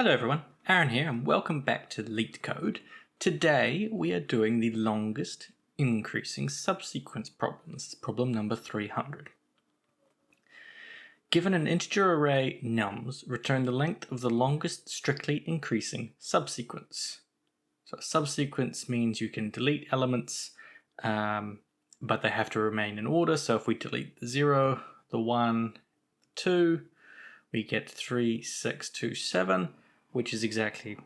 Hello everyone, Aaron here and welcome back to Leetcode. Today we are doing the longest increasing subsequence problem. This is problem number 300. Given an integer array nums, return the length of the longest strictly increasing subsequence. So a subsequence means you can delete elements, but they have to remain in order. So if we delete the 0, the 1, 2, we get 3, 6, 2, 7, which is exactly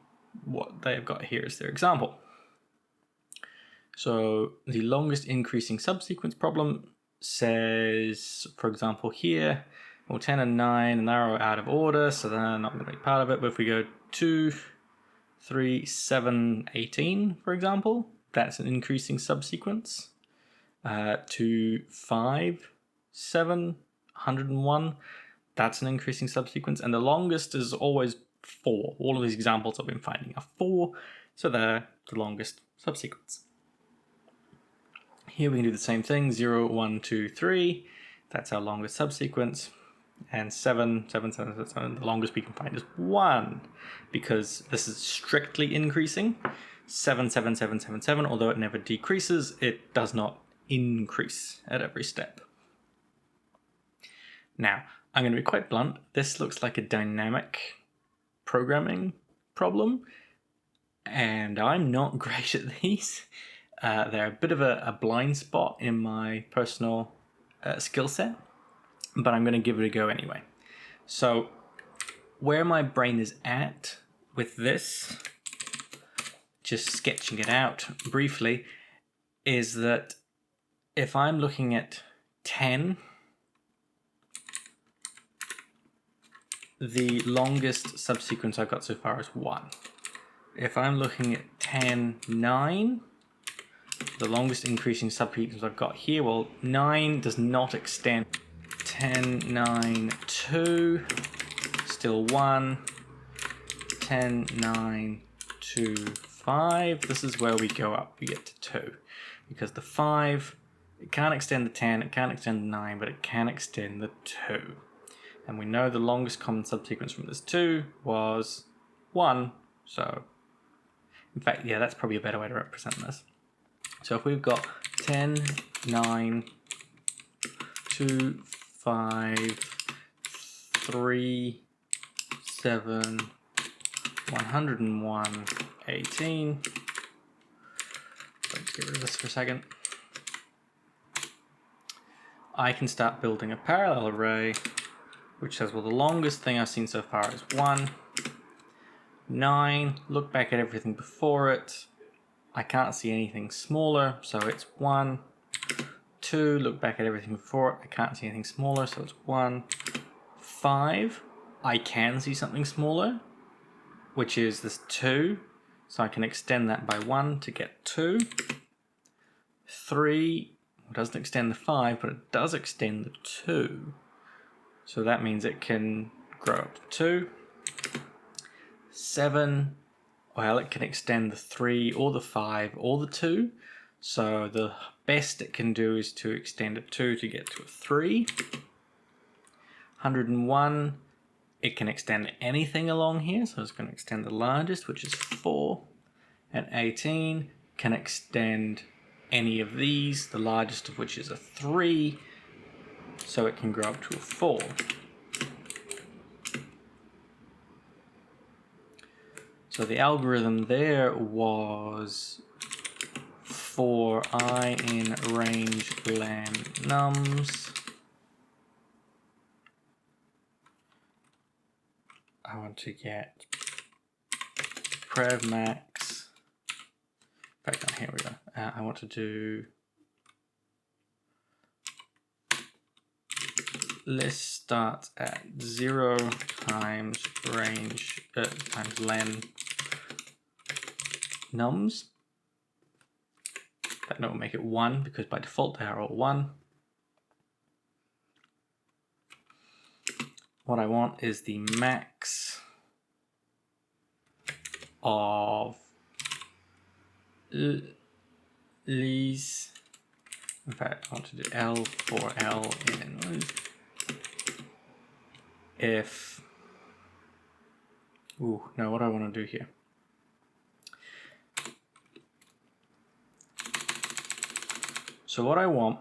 what they've got here as their example. So the longest increasing subsequence problem says, for example here, well 10 and 9 and they're out of order, so they're not going to be part of it. But if we go 2, 3, 7, 18, for example, that's an increasing subsequence. 2, 5, 7, 101, that's an increasing subsequence. And the longest is always 4. All of these examples I've been finding are 4, so they're the longest subsequence. Here we can do the same thing, 0, 1, 2, 3, that's our longest subsequence, and 7, 7, 7, 7, 7, the longest we can find is 1, because this is strictly increasing. 7, 7, 7, 7, 7, although it never decreases, it does not increase at every step. Now, I'm going to be quite blunt, this looks like a dynamic programming problem, and I'm not great at these. They're a bit of a blind spot in my personal skill set, but I'm going to give it a go anyway. So where my brain is at with this, just sketching it out briefly, is that if I'm looking at 10, the longest subsequence I've got so far is 1. If I'm looking at 10, 9, the longest increasing subsequence I've got here, well, 9 does not extend. 10, 9, 2, still 1, 10, 9, 2, 5. This is where we go up, we get to 2. Because the 5, it can't extend the 10, it can't extend the 9, but it can extend the 2. And we know the longest common subsequence from this 2 was 1. So, in fact, yeah, that's probably a better way to represent this. So if we've got 10, 9, 2, 5, 3, 7, 101, 18. Let's get rid of this for a second. I can start building a parallel array which says, well, the longest thing I've seen so far is 1. 9, look back at everything before it. I can't see anything smaller, so it's 1. 2, look back at everything before it. I can't see anything smaller, so it's 1. 5, I can see something smaller, which is this 2. So I can extend that by 1 to get 2. 3 doesn't extend the 5, but it does extend the 2. So that means it can grow up to 2. 7, well, it can extend the 3 or the 5 or the 2. So the best it can do is to extend a 2 to get to a 3. 101, it can extend anything along here. So it's going to extend the largest, which is 4. And 18 can extend any of these, the largest of which is a 3. So it can grow up to a 4. So the algorithm there was for I in range len nums. I want to get prev max. In fact, here we go. I want to do list starts at 0 times range times len nums. That will make it 1 because by default they are all 1. What I want is the max of these. In fact, I want to do L for L in if Ooh, no, what do I want to do here? So what I want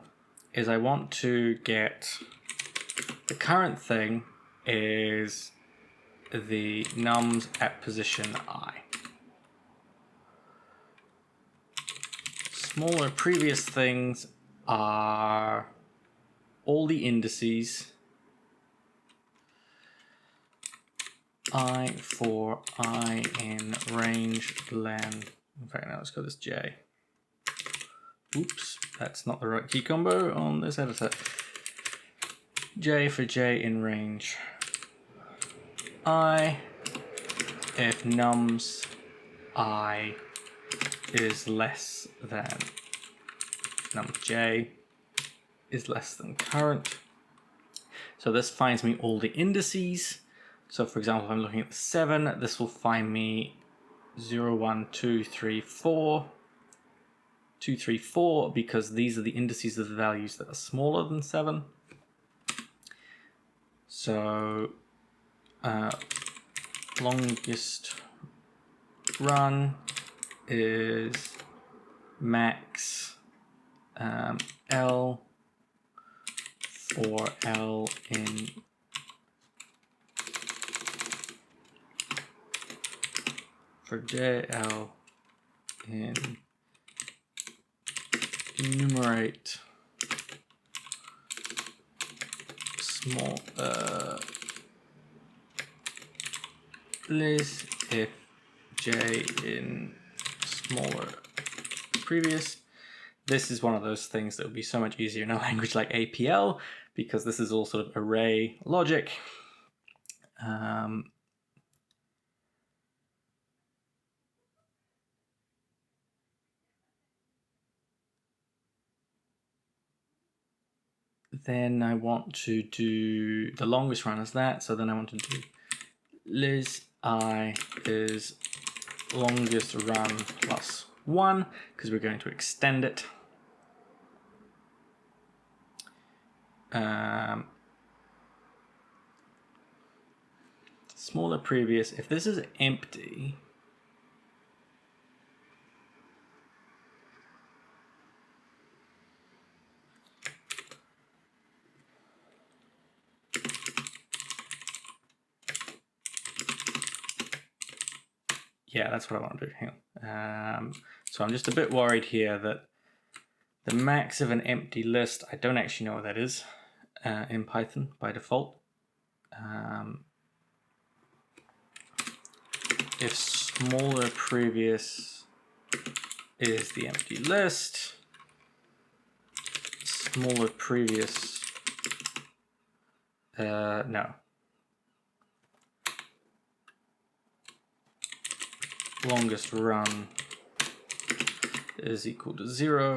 is I want to get the current thing is the nums at position I. Smaller previous things are all the indices I for I in range len. In fact, now let's go this j. Oops, that's not the right key combo on this editor. J for j in range I if nums I is less than num j is less than current. So this finds me all the indices. So for example, if I'm looking at the 7, this will find me 0, 1, 2, 3, 4. 2, 3, 4, because these are the indices of the values that are smaller than 7. So longest run is max L for L in for JL in enumerate small list if j in smaller previous. This is one of those things that would be so much easier in a language like APL, because this is all sort of array logic. Then I want to do the longest run as that. So then I want to do lis I is longest run plus 1, because we're going to extend it. Smaller previous. If this is empty, yeah, that's what I want to do. Hang on. So I'm just a bit worried here that the max of an empty list, I don't actually know what that is in Python by default. If smaller previous is the empty list, smaller previous, no. Longest run is equal to 0,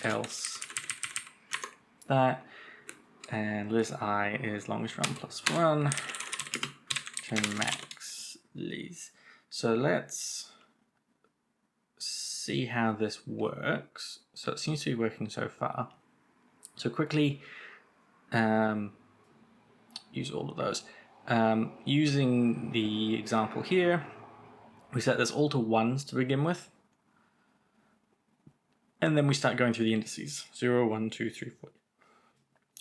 else that, and lis I is longest run plus 1, turn max lis. So let's see how this works. So it seems to be working so far. So quickly use all of those. Using the example here, we set this all to 1s to begin with. And then we start going through the indices. 0, 1, 2, 3, 4.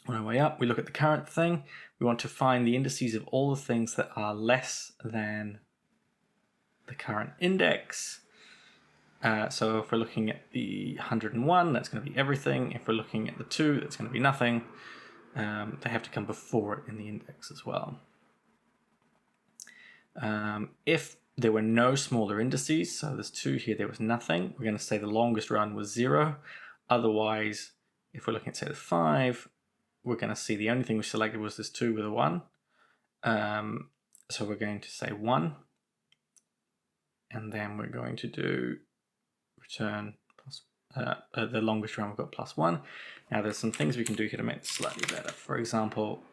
On our way up, we look at the current thing. We want to find the indices of all the things that are less than the current index. So if we're looking at the 101, that's going to be everything. If we're looking at the 2, that's going to be nothing. They have to come before it in the index as well. If there were no smaller indices, so there's 2 here, there was nothing, we're going to say the longest run was 0. Otherwise, if we're looking at, say, the 5, we're going to see the only thing we selected was this 2 with a 1. So we're going to say 1. And then we're going to do return plus, the longest run, we've got plus 1. Now there's some things we can do here to make this slightly better. For example,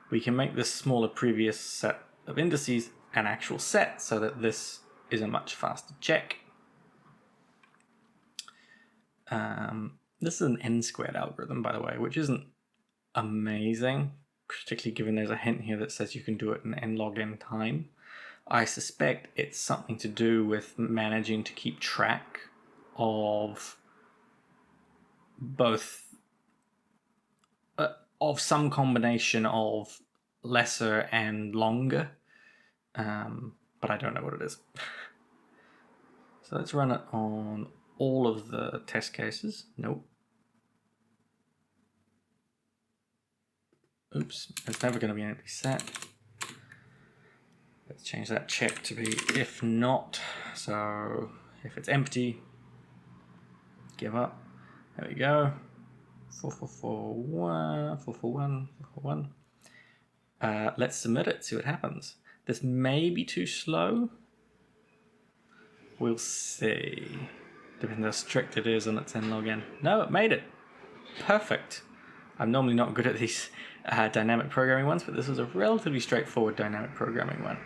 we can make this smaller previous set of indices an actual set, so that this is a much faster check. This is an n-squared algorithm, by the way, which isn't amazing, particularly given there's a hint here that says you can do it in n log n time. I suspect it's something to do with managing to keep track of both of some combination of lesser and longer, but I don't know what it is. So let's run it on all of the test cases. Nope. Oops, it's never going to be an empty set. Let's change that check to be if not. So if it's empty, give up. There we go. 4441, 441, 441. Let's submit it, see what happens. This may be too slow. We'll see. Depending how strict it is on its n log n. No, it made it. Perfect. I'm normally not good at these dynamic programming ones, but this was a relatively straightforward dynamic programming one.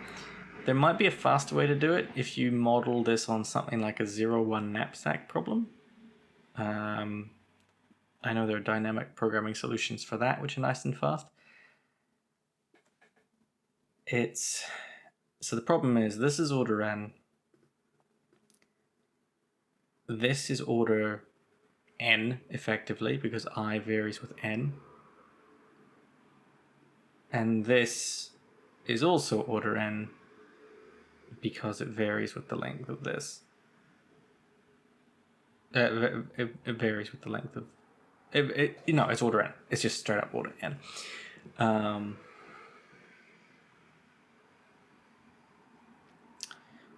There might be a faster way to do it if you model this on something like a 0-1 knapsack problem. I know there are dynamic programming solutions for that, which are nice and fast. So the problem is this is order n. This is order n effectively because I varies with n. And this is also order n because it varies with the length of this. It varies with the length of... it's order n. It's just straight up order n.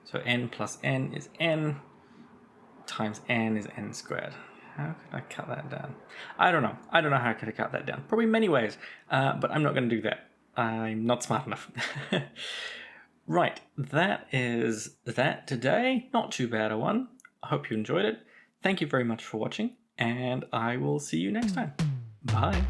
So n plus n is n times n is n squared. How could I cut that down? I don't know. I don't know how I could have cut that down. Probably many ways, but I'm not going to do that. I'm not smart enough. Right, that is that today. Not too bad a one. I hope you enjoyed it. Thank you very much for watching, and I will see you next time. Bye.